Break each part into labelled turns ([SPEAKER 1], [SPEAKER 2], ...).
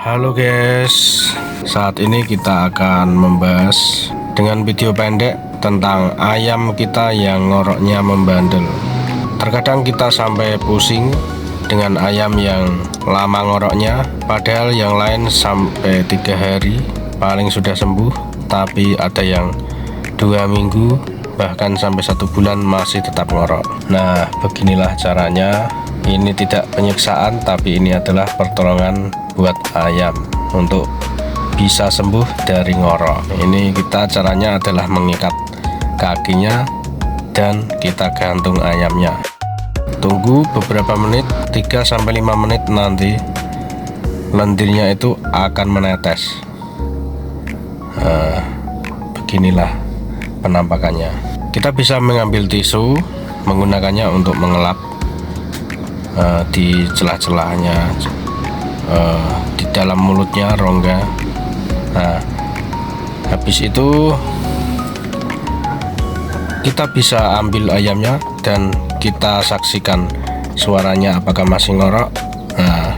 [SPEAKER 1] Halo guys, saat ini kita akan membahas dengan video pendek tentang ayam kita yang ngoroknya membandel. Terkadang kita sampai pusing dengan ayam yang lama ngoroknya, padahal yang lain sampai 3 hari paling sudah sembuh, tapi ada yang 2 minggu bahkan sampai 1 bulan masih tetap ngorok. Nah, beginilah caranya. Ini tidak penyiksaan, tapi ini adalah pertolongan buat ayam untuk bisa sembuh dari ngorok. Ini kita caranya adalah mengikat kakinya dan kita gantung ayamnya. Tunggu beberapa menit, 3-5 menit, nanti lendirnya itu akan menetes. Beginilah penampakannya. Kita bisa mengambil tisu, menggunakannya untuk mengelap di celah-celahnya, di dalam mulutnya, rongga. Nah, habis itu kita bisa ambil ayamnya dan kita saksikan suaranya apakah masih ngorok. Nah,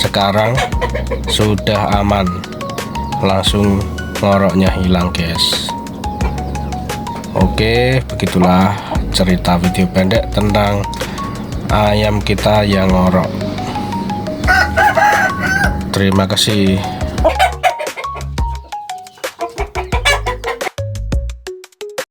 [SPEAKER 1] sekarang sudah aman, langsung ngoroknya hilang guys. Oke, begitulah cerita video pendek tentang ayam kita yang ngorok. Terima kasih.